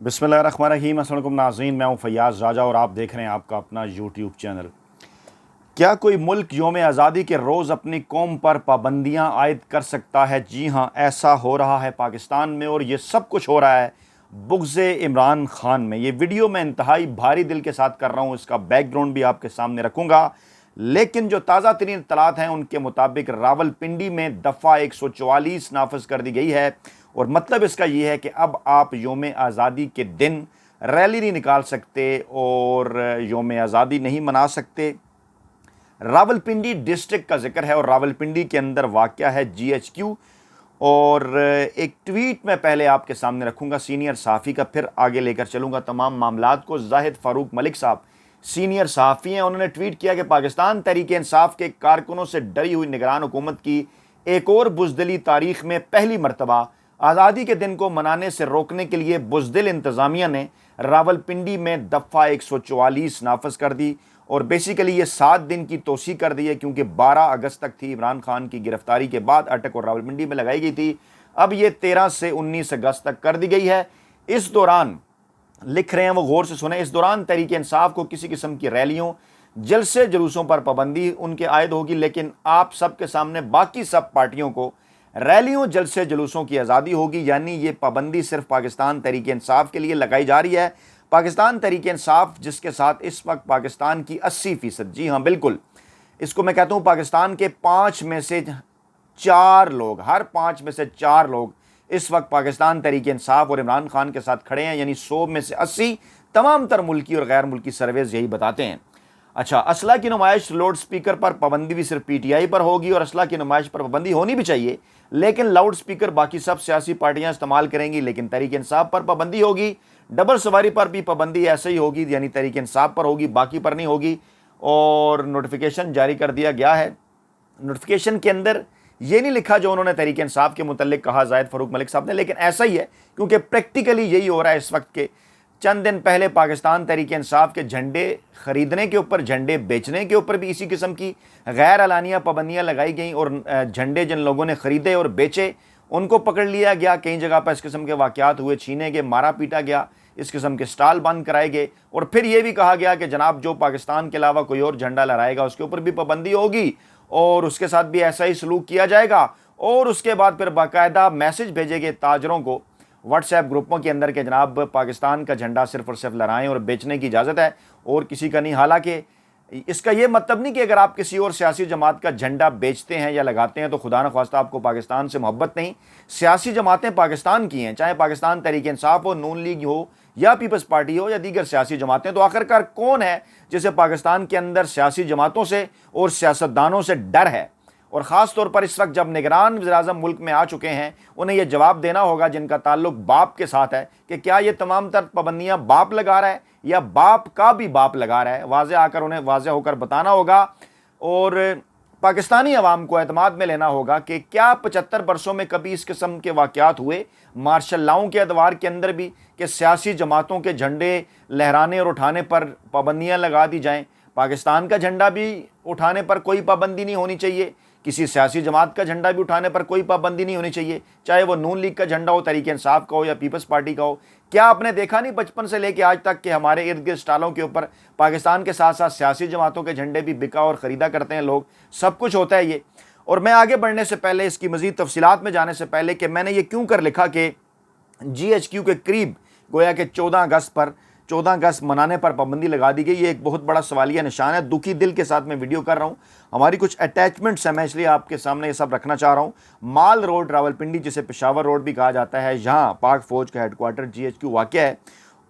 बिस्मिल्लाहिर्रहमानिर्रहीम। अस्सलाम वालेकुम नाज़रीन, मैं हूँ फ़याज़ राजा और आप देख रहे हैं आपका अपना यूट्यूब चैनल। क्या कोई मुल्क यौम आज़ादी के रोज़ अपनी कौम पर पाबंदियाँ आयद कर सकता है? जी हाँ, ऐसा हो रहा है पाकिस्तान में और ये सब कुछ हो रहा है बुग़्ज़ इमरान ख़ान में। ये वीडियो मैं इंतहाई भारी दिल के साथ कर रहा हूँ, इसका बैकग्राउंड भी आपके सामने रखूँगा। लेकिन जो ताज़ा तरीन इत्तलात हैं उनके मुताबिक रावलपिंडी में दफ़ा 144 नाफिज कर दी गई है और मतलब इसका ये है कि अब आप यौम आज़ादी के दिन रैली नहीं निकाल सकते और यौम आज़ादी नहीं मना सकते। रावलपिंडी डिस्ट्रिक्ट का जिक्र है और रावलपिंडी के अंदर वाक़या है GHQ। और एक ट्वीट मैं पहले आपके सामने रखूंगा सीनियर सहाफ़ी का, फिर आगे लेकर चलूंगा तमाम मामलात को। जाहिद फ़ारूक मलिक साहब सीनियर सहाफ़ी हैं, उन्होंने ट्वीट किया कि पाकिस्तान तहरीक इंसाफ के कारकुनों से डरी हुई निगरान हुकूमत की एक और बुज़दिली तारीख़ में पहली मरतबा आज़ादी के दिन को मनाने से रोकने के लिए बुज़दिल इंतज़ामिया ने रावलपिंडी में दफ़ा 144 नाफज कर दी और बेसिकली ये 7 दिन की तोसी कर दी है, क्योंकि 12 अगस्त तक थी इमरान खान की गिरफ्तारी के बाद अटक और रावलपिंडी में लगाई गई थी। अब ये 13 से 19 अगस्त तक कर दी गई है। इस दौरान लिख रहे हैं वो, गौर से सुने, इस दौरान तहरीक इंसाफ को किसी किस्म की रैलियों जलसे जुलूसों पर पाबंदी उनके आयद होगी, लेकिन आप सबके सामने बाकी सब पार्टियों को रैलियों जलसे जुलूसों की आज़ादी होगी। यानी ये पाबंदी सिर्फ पाकिस्तान तहरीक इंसाफ के लिए लगाई जा रही है। पाकिस्तान तहरीक इंसाफ जिसके साथ इस वक्त पाकिस्तान की 80%, जी हाँ बिल्कुल, इसको मैं कहता हूँ पाकिस्तान के 5 में से 4 लोग, हर 5 में से 4 लोग इस वक्त पाकिस्तान तहरीक इंसाफ और इमरान खान के साथ खड़े हैं, यानी 100 में से 80। तमाम तर मुल्की और गैर मुल्की सर्वेज यही बताते हैं। अच्छा, असला की नुमाइश, लाउड स्पीकर पर पाबंदी भी सिर्फ PTI पर होगी और असला की नुमाइश पर पाबंदी होनी भी चाहिए, लेकिन लाउड स्पीकर बाकी सब सियासी पार्टियां इस्तेमाल करेंगी, लेकिन तहरीक इंसाफ पर पाबंदी होगी। डबल सवारी पर भी पाबंदी ऐसे ही होगी, यानी तहरीक इंसाफ पर होगी, बाकी पर नहीं होगी। और नोटिफिकेशन जारी कर दिया गया है। नोटिफिकेशन के अंदर ये नहीं लिखा जो उन्होंने तहरीक इंसाफ के मुतल्लिक कहा जाहिद फ़ारूक मलिक साहब ने, लेकिन ऐसा ही है क्योंकि प्रैक्टिकली यही हो रहा है इस वक्त के। चंद दिन पहले पाकिस्तान तहरीक इंसाफ के झंडे खरीदने के ऊपर, झंडे बेचने के ऊपर भी इसी किस्म की गैर अलानिया पाबंदियाँ लगाई गई और झंडे जिन लोगों ने ख़रीदे और बेचे उनको पकड़ लिया गया। कई जगह पर इस किस्म के वाक़यात हुए, छीने गए, मारा पीटा गया, इस किस्म के स्टॉल बंद कराए गए और फिर यह भी कहा गया कि जनाब जो पाकिस्तान के अलावा कोई और झंडा लहराएगा उसके ऊपर भी पाबंदी होगी और उसके साथ भी ऐसा ही सलूक किया जाएगा। और उसके बाद फिर बाकायदा मैसेज भेजे गए ताजरों को व्हाट्सएप ग्रुपों के अंदर के जनाब पाकिस्तान का झंडा सिर्फ और सिर्फ लहराएं और बेचने की इजाज़त है और किसी का नहीं। हालांकि इसका यह मतलब नहीं कि अगर आप किसी और सियासी जमात का झंडा बेचते हैं या लगाते हैं तो खुदा न ख्वास्ता आपको पाकिस्तान से मोहब्बत नहीं। सियासी जमातें पाकिस्तान की हैं, चाहे पाकिस्तान तहरीक इंसाफ हो, नून लीग हो या पीपल्स पार्टी हो या दीगर सियासी जमातें। तो आखिरकार कौन है जिसे पाकिस्तान के अंदर सियासी जमातों से और सियासतदानों से डर है? और ख़ास तौर पर इस वक्त जब निगरान वज़ीर-ए-आज़म मुल्क में आ चुके हैं, उन्हें यह जवाब देना होगा जिनका ताल्लुक बाप के साथ है कि क्या ये तमाम तर पाबंदियाँ बाप लगा रहा है या बाप का भी बाप लगा रहा है। वाज़े आकर उन्हें वाज़े होकर बताना होगा और पाकिस्तानी अवाम को एतमाद में लेना होगा कि क्या 75 बरसों में कभी इस किस्म के वाक़यात हुए मार्शल लाओं के अदवार के अंदर भी कि सियासी जमातों के झंडे लहराने और उठाने पर पाबंदियाँ लगा दी जाएँ। पाकिस्तान का झंडा भी उठाने पर कोई पाबंदी नहीं होनी चाहिए, किसी सियासी जमात का झंडा भी उठाने पर कोई पाबंदी नहीं होनी चाहिए, चाहे वो नून लीग का झंडा हो, तहरीक इंसाफ का हो या पीपल्स पार्टी का हो। क्या आपने देखा नहीं बचपन से लेकर आज तक कि हमारे इर्द गिर्द स्टॉलों के ऊपर पाकिस्तान के साथ साथ सियासी जमातों के झंडे भी बिका और ख़रीदा करते हैं लोग? सब कुछ होता है ये। और मैं आगे बढ़ने से पहले, इसकी मज़ीद तफसीलात में जाने से पहले कि मैंने ये क्यों कर लिखा कि GHQ के करीब गोया कि 14 अगस्त मनाने पर पाबंदी लगा दी गई, ये एक बहुत बड़ा सवालिया निशान है। दुखी दिल के साथ मैं वीडियो कर रहा हूँ, हमारी कुछ अटैचमेंट्स हैं, मैं इसलिए आपके सामने ये सब रखना चाह रहा हूँ। माल रोड रावलपिंडी, जिसे पेशावर रोड भी कहा जाता है, यहाँ पाक फ़ौज का हेडक्वार्टर GHQ वाक़या है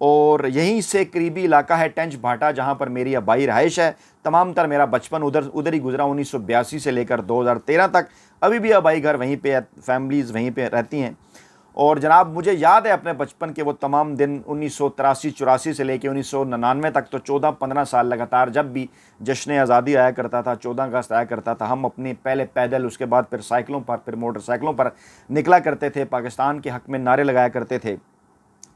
और यहीं से करीबी इलाका है टेंच भाटा, जहाँ पर मेरी आबाई रहाइश है। तमाम तर मेरा बचपन उधर ही गुजरा, 1982 से लेकर 2013 तक। अभी भी आबाई घर वहीं पर, फैमिलीज़ वहीं पर रहती हैं। और जनाब मुझे याद है अपने बचपन के वो तमाम दिन, 1983-84 से लेकर 1999 तक, तो 14-15 साल लगातार जब भी जश्न आज़ादी आया करता था, 14 अगस्त आया करता था, हम अपने पहले पैदल, उसके बाद फिर साइकिलों पर, फिर मोटरसाइकिलों पर निकला करते थे, पाकिस्तान के हक़ में नारे लगाया करते थे।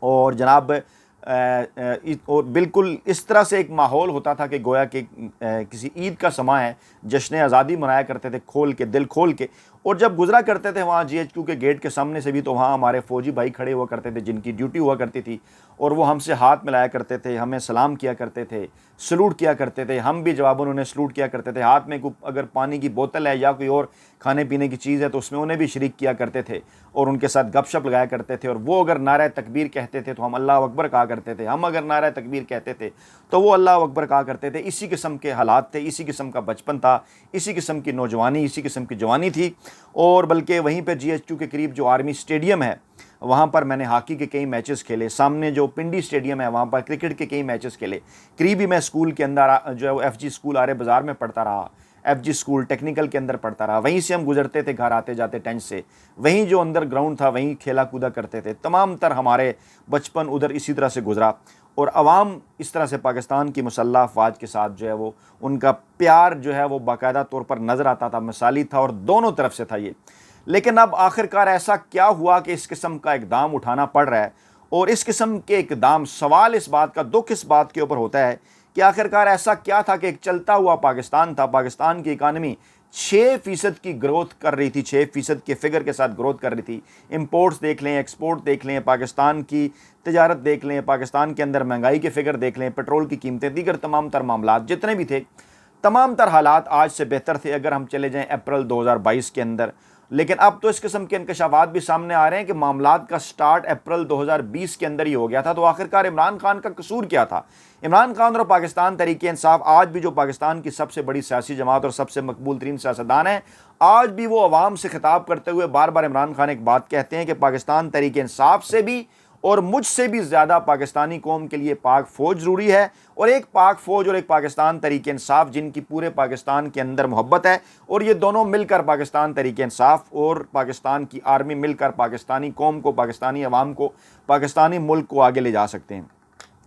और जनाब और बिल्कुल इस तरह से एक माहौल होता था कि गोया कि किसी ईद का समा है, जश्न आज़ादी मनाया करते थे खोल के, दिल खोल के। और जब गुजरा करते थे वहाँ GHQ के गेट के सामने से भी, तो वहाँ हमारे फ़ौजी भाई खड़े हुआ करते थे जिनकी ड्यूटी हुआ करती थी, और वो हमसे हाथ मिलाया करते थे, हमें सलाम किया करते थे, सलूट किया करते थे, हम भी जवाबन उन्हें सलूट किया करते थे। हाथ में अगर पानी की बोतल है या कोई और खाने पीने की चीज़ है तो उसमें उन्हें भी शरीक किया करते थे और उनके साथ गपशप लगाया करते थे। और वो अगर नारा तकबीर कहते थे तो हम अल्लाह अकबर कहा करते थे, हम अगर नारा तकबीर कहते थे तो वो अल्लाह अकबर कहा करते थे। इसी किस्म के हालात थे, इसी किस्म का बचपन था, इसी किस्म की नौजवानी, इसी किस्म की जवानी थी। और बल्कि वहीं पर GHQ के करीब जो आर्मी स्टेडियम है, वहाँ पर मैंने हॉकी के कई मैचेस खेले। सामने जो पिंडी स्टेडियम है वहाँ पर क्रिकेट के कई मैचेस खेले। करीब ही मैं स्कूल के अंदर जो है वो FG स्कूल आरे बाज़ार में पढ़ता रहा, FG स्कूल टेक्निकल के अंदर पढ़ता रहा। वहीं से हम गुजरते थे घर आते जाते टेंट से, वहीं जो अंदर ग्राउंड था वहीं खेला कूदा करते थे। तमाम तर हमारे बचपन उधर इसी तरह से गुजरा। और अवाम इस तरह से पाकिस्तान की मुसल्लह अफवाज के साथ जो है वो उनका प्यार जो है वो बाकायदा तौर पर नज़र आता था, मिसाली था, और दोनों तरफ से था ये। लेकिन अब आखिरकार ऐसा क्या हुआ कि इस किस्म का इकदाम उठाना पड़ रहा है? और इस किस्म के इकदाम, सवाल इस बात का, दुख इस बात के ऊपर होता है कि आखिरकार ऐसा क्या था कि एक चलता हुआ पाकिस्तान था, पाकिस्तान की इकानमी 6% की ग्रोथ कर रही थी, 6% के फिगर के साथ ग्रोथ कर रही थी। इंपोर्ट्स देख लें, एक्सपोर्ट देख लें, पाकिस्तान की तिजारत देख लें, पाकिस्तान के अंदर महंगाई के फिगर देख लें, पेट्रोल की कीमतें, दीगर तमाम तर मामला जितने भी थे, तमाम तर हालात आज से बेहतर थे अगर हम चले जाएँ अप्रैल 2022 के अंदर। लेकिन अब तो इस किस्म के इंकशाफात भी सामने आ रहे हैं कि मामलात का स्टार्ट अप्रैल 2020 के अंदर ही हो गया था। तो आखिरकार इमरान खान का कसूर क्या था? इमरान खान और पाकिस्तान तहरीक-ए-इंसाफ, आज भी जो पाकिस्तान की सबसे बड़ी सियासी जमात और सबसे मकबूल तरीन सियासतदान है, आज भी वो अवाम से खिताब करते हुए बार बार इमरान खान एक बात कहते हैं कि पाकिस्तान तहरीक-ए-इंसाफ से भी और मुझसे भी ज़्यादा पाकिस्तानी कौम के लिए पाक फ़ौज ज़रूरी है। और एक पाक फ़ौज और एक पाकिस्तान तहरीक-ए-इंसाफ जिनकी पूरे पाकिस्तान के अंदर मोहब्बत है, और ये दोनों मिलकर, पाकिस्तान तहरीक-ए-इंसाफ और पाकिस्तान की आर्मी मिलकर पाकिस्तानी कौम को, पाकिस्तानी अवाम को, पाकिस्तानी मुल्क को आगे ले जा सकते हैं।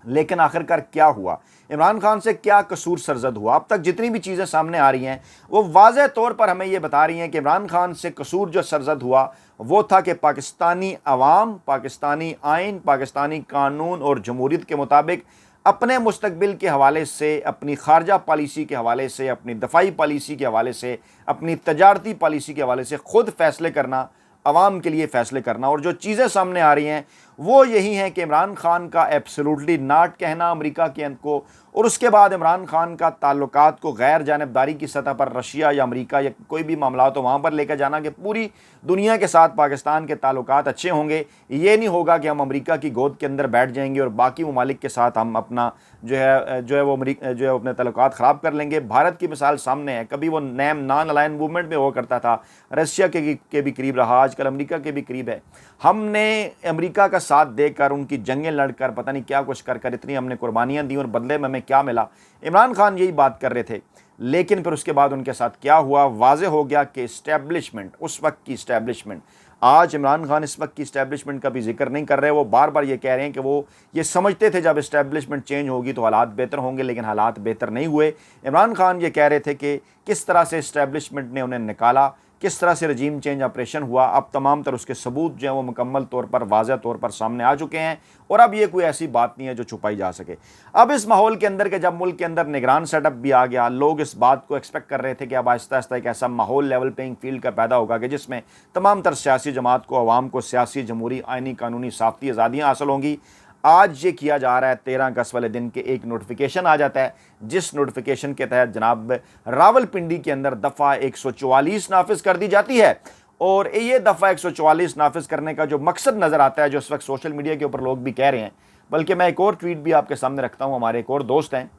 लेकिन आखिरकार क्या हुआ? इमरान खान से क्या कसूर सरजद हुआ? अब तक जितनी भी चीज़ें सामने आ रही हैं वो वाज़ेह तौर पर हमें ये बता रही हैं कि इमरान खान से कसूर जो सरजद हुआ वो था कि पाकिस्तानी अवाम, पाकिस्तानी आइन, पाकिस्तानी कानून और जमहूरियत के मुताबिक अपने मुस्तकबिल के हवाले से, अपनी खारजा पॉलिसी के हवाले से, अपनी दफाई पॉलिसी के हवाले से, अपनी तजारती पॉलिसी के हवाले से खुद फैसले करना, अवाम के लिए फ़ैसले करना। और जो चीज़ें सामने आ रही हैं वो यही हैं कि इमरान खान का एब्सोल्युटली नॉट कहना अमेरिका के अंत को, और उसके बाद इमरान खान का ताल्लुकात को गैर जानिबदारी की सतह पर रशिया या अमेरिका या कोई भी मामला हो तो वहाँ पर लेकर जाना कि पूरी दुनिया के साथ पाकिस्तान के ताल्लुकात अच्छे होंगे। ये नहीं होगा कि हम अमेरिका की गोद के अंदर बैठ जाएंगे और बाकी ममालिक के साथ हम अपना जो है वो अपने ताल्लुकात ख़राब कर लेंगे। भारत की मिसाल सामने है, कभी वो नॉन अलाइन मूवमेंट में हुआ करता था, रशिया के भी करीब रहा, आजकल अमेरिका के भी करीब है। हमने अमेरिका का साथ देकर, उनकी जंगें लड़कर, पता नहीं क्या कुछ कर कर इतनी हमने कुर्बानियाँ दी और बदले में हमें क्या मिला? इमरान खान यही बात कर रहे थे। लेकिन फिर उसके बाद उनके साथ क्या हुआ? वाज़े हो गया कि इस्टेब्लिशमेंट, उस वक्त की इस्टेब्लिशमेंट, आज इमरान खान इस वक्त की इस्टेब्लिशमेंट का भी जिक्र नहीं कर रहे। वो बार बार ये कह रहे हैं कि वो ये समझते थे जब इस्टेब्लिशमेंट चेंज होगी तो हालात बेहतर होंगे, लेकिन हालात बेहतर नहीं हुए। इमरान खान ये कह रहे थे कि किस तरह से इस्टेब्लिशमेंट ने उन्हें निकाला, किस तरह से रजीम चेंज ऑपरेशन हुआ। अब तमाम तर उसके सबूत जो हैं वो मुकम्मल तौर पर, वाज़ह तौर पर सामने आ चुके हैं, और अब ये कोई ऐसी बात नहीं है जो छुपाई जा सके। अब इस माहौल के अंदर के जब मुल्क के अंदर निगरान सेटअप भी आ गया, लोग इस बात को एक्सपेक्ट कर रहे थे कि अब आहिस्ता आहिस्ता एक ऐसा माहौल लेवल प्लेइंग फील्ड का पैदा होगा कि जिसमें तमाम तर सियासी जमात को, अवाम को सियासी, जमहूरी, आइनी, कानूनी, साफ़ती आज़ादियाँ हासिल होंगी। आज ये किया जा रहा है। 13 अगस्त वाले दिन के एक नोटिफिकेशन आ जाता है, जिस नोटिफिकेशन के तहत जनाब रावलपिंडी के अंदर दफ़ा 144 नाफिज कर दी जाती है। और ये दफ़ा 144 नाफिज करने का जो मकसद नज़र आता है, जो इस वक्त सोशल मीडिया के ऊपर लोग भी कह रहे हैं, बल्कि मैं एक और ट्वीट भी आपके सामने रखता हूँ। हमारे एक और दोस्त हैं,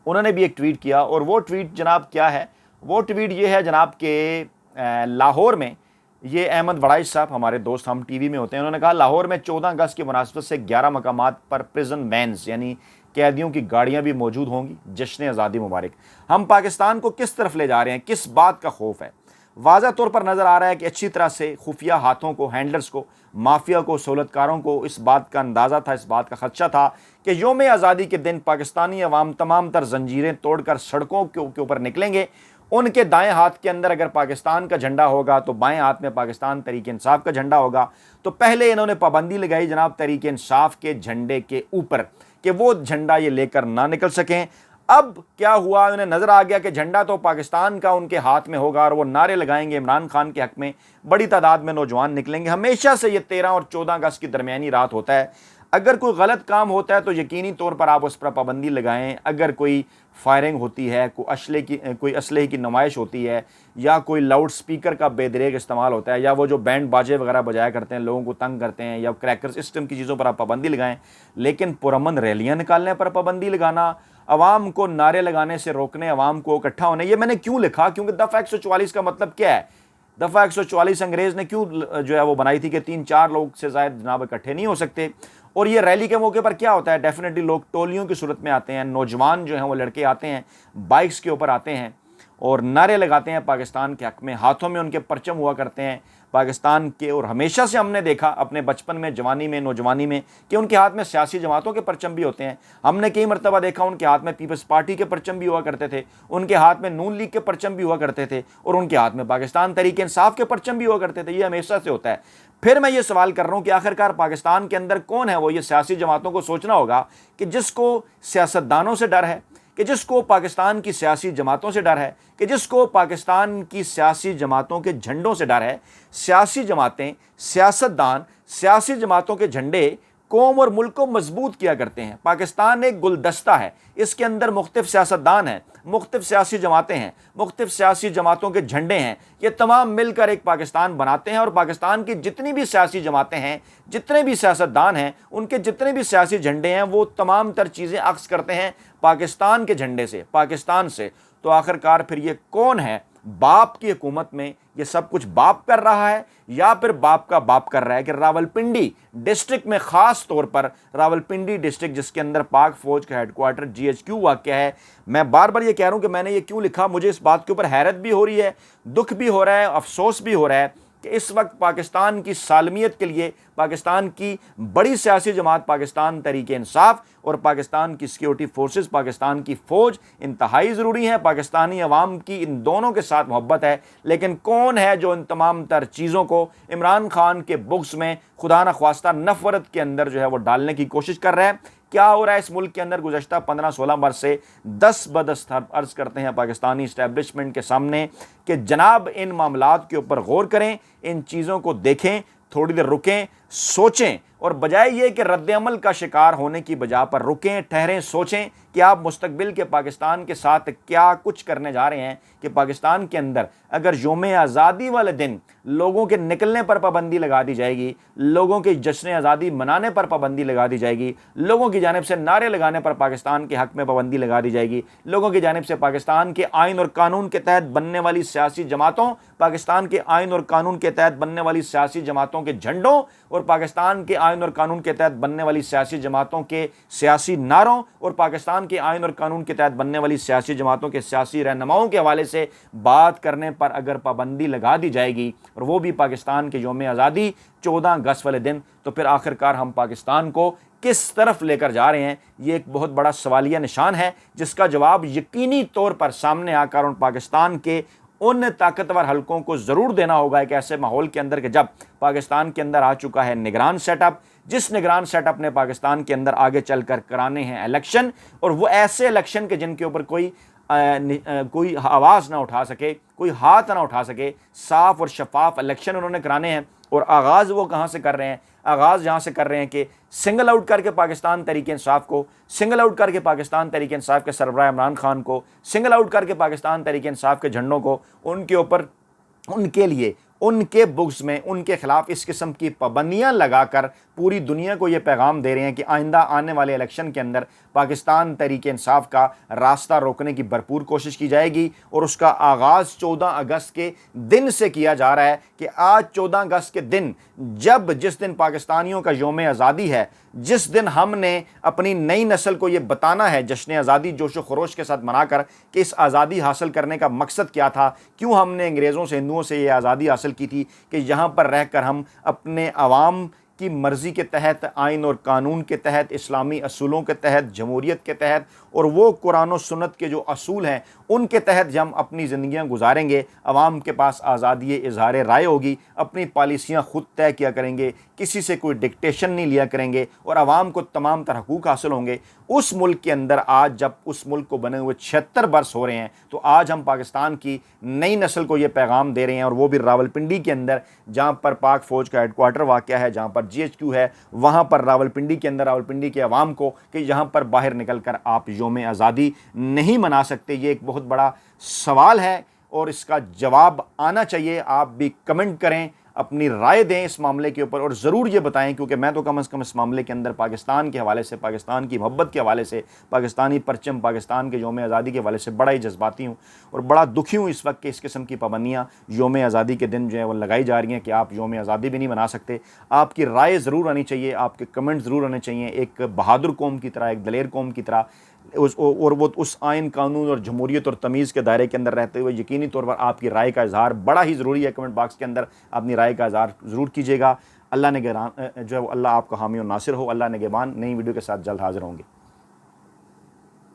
उन्होंने भी एक ट्वीट किया, और वो ट्वीट जनाब क्या है? वो ट्वीट ये है जनाब के लाहौर में, ये अहमद वड़ाइश साहब हमारे दोस्त, हम टीवी में होते हैं, उन्होंने कहा लाहौर में 14 अगस्त की मुनासबत से 11 मकामात पर प्रिजन वैन्स यानी कैदियों की गाड़ियां भी मौजूद होंगी। जश्न आज़ादी मुबारक। हम पाकिस्तान को किस तरफ ले जा रहे हैं? किस बात का खौफ है? वाज़ा तौर पर नज़र आ रहा है कि अच्छी तरह से खुफिया हाथों को, हैंडलर्स को, माफिया को, सहूलतकारों को इस बात का अंदाज़ा था, इस बात का खदशा था कि यौम आज़ादी के दिन पाकिस्तानी अवाम तमाम तर जंजीरें तोड़कर सड़कों के ऊपर निकलेंगे। उनके दाएं हाथ के अंदर अगर पाकिस्तान का झंडा होगा तो बाएं हाथ में पाकिस्तान तहरीक-ए-इंसाफ का झंडा होगा। तो पहले इन्होंने पाबंदी लगाई जनाब तहरीक-ए-इंसाफ के झंडे के ऊपर कि वो झंडा ये लेकर ना निकल सकें। अब क्या हुआ, उन्हें नजर आ गया कि झंडा तो पाकिस्तान का उनके हाथ में होगा और वो नारे लगाएंगे इमरान खान के हक में। बड़ी तादाद में नौजवान निकलेंगे। हमेशा से ये 13 और 14 अगस्त की दरमियानी रात होता है। अगर कोई गलत काम होता है तो यकीनी तौर पर आप उस पर पाबंदी लगाएं। अगर कोई फायरिंग होती है, कोई असलहे की नुमाइश होती है, या कोई लाउड स्पीकर का बेदरेग इस्तेमाल होता है, या वो जो बैंड बाजे वगैरह बजाया करते हैं, लोगों को तंग करते हैं, या क्रैकर सिस्टम की चीज़ों पर आप पाबंदी लगाएं। लेकिन पुरअमन रैलियाँ निकालने पर पाबंदी लगाना, अवाम को नारे लगाने से रोकने, अवाम को इकट्ठा होने, ये मैंने क्यों लिखा, क्योंकि दफ़ा 144 का मतलब क्या है। दफ़ा 144 अंग्रेज़ ने क्यों जो है वो बनाई थी कि 3-4 लोग से ज़ायद जनाब इकट्ठे नहीं हो सकते। और ये रैली के मौके पर क्या होता है, डेफिनेटली लोग टोलियों की सूरत में आते हैं, नौजवान जो हैं वो लड़के आते हैं, बाइक्स के ऊपर आते हैं और नारे लगाते हैं पाकिस्तान के हक में। हाथों में उनके परचम हुआ करते हैं पाकिस्तान के। और हमेशा से हमने देखा अपने बचपन में, जवानी में, नौजवानी में, कि उनके हाथ में सियासी जमातों के परचम भी होते हैं। हमने कई मरतबा देखा उनके हाथ में पीपल्स पार्टी के परचम भी हुआ करते थे, उनके हाथ में नून लीग के परचम भी हुआ करते थे, और उनके हाथ में पाकिस्तान तहरीक इंसाफ के परचम भी हुआ करते थे। ये हमेशा से होता है। फिर मैं ये सवाल कर रहा हूँ कि आखिरकार पाकिस्तान के अंदर कौन है वो। ये सियासी जमातों को सोचना होगा कि जिसको सियासतदानों से डर है, कि जिसको पाकिस्तान की सियासी जमातों से डर है, कि जिसको पाकिस्तान की सियासी जमातों के झंडों से डर है। सियासी जमातें, सियासतदान सियासी जमातों के झंडे कौम और मुल्क को मजबूत किया करते हैं। पाकिस्तान एक गुलदस्ता है, इसके अंदर मुख्तलिफ सियासतदान हैं, मुख्तलिफ सियासी जमातें हैं, मुख्तलिफ सियासी जमातों के झंडे हैं। ये तमाम मिलकर एक पाकिस्तान बनाते हैं। और पाकिस्तान की जितनी भी सियासी जमातें हैं, जितने भी सियासतदान हैं, उनके जितने भी सियासी झंडे हैं, वो तमाम तर चीज़ें अक्स करते हैं पाकिस्तान के झंडे से, पाकिस्तान से। तो आखिरकार फिर ये कौन है? बाप की हुकूमत में ये सब कुछ बाप कर रहा है, या फिर बाप का बाप कर रहा है? कि रावलपिंडी डिस्ट्रिक्ट में, ख़ास तौर पर रावलपिंडी डिस्ट्रिक्ट जिसके अंदर पाक फौज का हेडक्वार्टर GHQ वाक़ है। मैं बार बार ये कह रहा हूँ कि मैंने ये क्यों लिखा, मुझे इस बात के ऊपर हैरत भी हो रही है, दुख भी हो रहा है, अफसोस भी हो रहा है कि इस वक्त पाकिस्तान की सालमियत के लिए पाकिस्तान की बड़ी सियासी जमात पाकिस्तान तहरीक इंसाफ और पाकिस्तान की सिक्योरिटी फोर्सेस, पाकिस्तान की फ़ौज इंतहाई ज़रूरी है। पाकिस्तानी अवाम की इन दोनों के साथ मोहब्बत है। लेकिन कौन है जो इन तमाम तर चीज़ों को इमरान खान के बुक्स में खुदा न ख्वास्ता नफ़रत के अंदर जो है वो डालने की कोशिश कर रहा है? क्या हो रहा है इस मुल्क के अंदर गुज़श्ता 15-16 वर्ष से? दस बदस अर्ज़ करते हैं पाकिस्तानी इस्टेब्लिशमेंट के सामने कि जनाब इन मामलात के ऊपर गौर करें, इन चीज़ों को देखें, थोड़ी देर रुकें, सोचें, और बजाय ये कि रद्द-ए-अमल का शिकार होने की बजाय पर रुकें, ठहरें, सोचें कि आप मुस्तकबिल के पाकिस्तान के साथ क्या कुछ करने जा रहे हैं। कि पाकिस्तान के अंदर अगर यौम आज़ादी वाले दिन लोगों के निकलने पर पाबंदी लगा दी जाएगी, लोगों के जश्न आज़ादी मनाने पर पाबंदी लगा दी जाएगी, लोगों की जानिब से नारे लगाने पर पाकिस्तान के हक़ में पाबंदी लगा दी जाएगी, लोगों की जानिब से पाकिस्तान के आइन और कानून के तहत बनने वाली सियासी जमातों, पाकिस्तान के आइन और कानून के तहत बनने वाली सियासी जमातों के झंडों, और पाकिस्तान के आइन और कानून के तहत बनने वाली सियासी जमातों के सियासी नारों, और पाकिस्तान के आइन और कानून के तहत बनने वाली सियासी जमातों के सियासी रहनुमाओं के हवाले से बात करने पर अगर पाबंदी लगा दी जाएगी, और वो भी पाकिस्तान के यौम आज़ादी 14 अगस्त वाले दिन, तो फिर आखिरकार हम पाकिस्तान को किस तरफ लेकर जा रहे हैं? ये एक बहुत बड़ा सवालिया निशान है, जिसका जवाब यकीनी तौर पर सामने आकर उन पाकिस्तान के उन ताकतवर हलकों को ज़रूर देना होगा एक ऐसे माहौल के अंदर कि जब पाकिस्तान के अंदर आ चुका है निगरान सेटअप, जिस निगरान सेटअप ने पाकिस्तान के अंदर आगे चलकर कराने हैं इलेक्शन, और वो ऐसे इलेक्शन के जिनके ऊपर कोई आवाज़ ना उठा सके, कोई हाथ ना उठा सके। साफ और शफाफ इलेक्शन उन्होंने कराने हैं। और आगाज़ वो कहाँ से कर रहे हैं? आगाज़ यहाँ से कर रहे हैं कि सिंगल आउट करके पाकिस्तान तहरीक इंसाफ को, सिंगल आउट करके पाकिस्तान तहरीक इंसाफ के सरबराह इमरान खान को, सिंगल आउट करके पाकिस्तान तहरीक इंसाफ के झंडों को, उनके ऊपर, उनके लिए, उनके बुक्स में उनके खिलाफ इस किस्म की पाबंदियां लगाकर पूरी दुनिया को ये पैगाम दे रहे हैं कि आइंदा आने वाले इलेक्शन के अंदर पाकिस्तान तहरीक इंसाफ का रास्ता रोकने की भरपूर कोशिश की जाएगी। और उसका आगाज़ 14 अगस्त के दिन से किया जा रहा है कि आज 14 अगस्त के दिन, जिस दिन पाकिस्तानियों का यौम आज़ादी है, जिस दिन हमने अपनी नई नस्ल को ये बताना है जश्न आज़ादी जोश व खरोश के साथ मनाकर कि इस आज़ादी हासिल करने का मकसद क्या था, क्यों हमने अंग्रेज़ों से, हिंदुओं से ये आज़ादी हासिल की थी कि यहाँ पर रहकर हम अपने अवाम की मर्ज़ी के तहत, आइन और कानून के तहत, इस्लामी असूलों के तहत, जमहूरियत के तहत और वो कुरान और सुन्नत के जो असूल हैं उनके तहत जब हम अपनी ज़िंदगियाँ गुजारेंगे, आवाम के पास आज़ादी इज़हार राय होगी, अपनी पॉलिसियाँ ख़ुद तय किया करेंगे, किसी से कोई डिक्टेशन नहीं लिया करेंगे और आवाम को तमाम तरह हकूक़ हासिल होंगे। उस मुल्क के अंदर आज जब उस मुल्क को बने हुए 76 बरस हो रहे हैं, तो आज हम पाकिस्तान की नई नस्ल को ये पैगाम दे रहे हैं, और वो भी रावलपिंडी के अंदर, जहाँ पर पाक फ़ौज का हेडक्वार्टर वाक़ है, जहाँ पर GHQ है, वहाँ पर रावलपिंडी के अंदर रावलपिंडी के अवाम को कि यहाँ पर बाहर निकल कर आप यौम आज़ादी नहीं मना सकते। ये एक बहुत बड़ा सवाल है और इसका जवाब आना चाहिए। आप भी कमेंट करें, अपनी राय दें इस मामले के ऊपर और ज़रूर ये बताएं, क्योंकि मैं तो कम से कम इस मामले के अंदर पाकिस्तान के हवाले से, पाकिस्तान की मोहब्बत के हवाले से, पाकिस्तानी परचम, पाकिस्तान के यौम आज़ादी के हवाले से बड़ा ही जज्बाती हूँ और बड़ा दुखी हूँ इस वक्त कि इस किस्म की पाबंदियाँ यौम आज़ादी के दिन जो है वो लगाई जा रही हैं कि आप यौम आज़ादी भी नहीं मना सकते। आपकी राय ज़रूर आनी चाहिए, आपके कमेंट ज़रूर आने चाहिए, एक बहादुर कौम की तरह, एक दलेर कौम की तरह, और वो उस आइन, कानून और जमहूरियत और तमीज़ के दायरे के अंदर रहते हुए यकीनी तौर पर आपकी राय का इज़हार बड़ा ही ज़रूरी है। कमेंट बॉक्स के अंदर अपनी राय का इज़हार ज़रूर कीजिएगा। अल्लाह ने जो है अल्लाह आपका हामी और नासिर हो। अल्लाह ने निगहबान। नई वीडियो के साथ जल्द हाज़िर होंगे।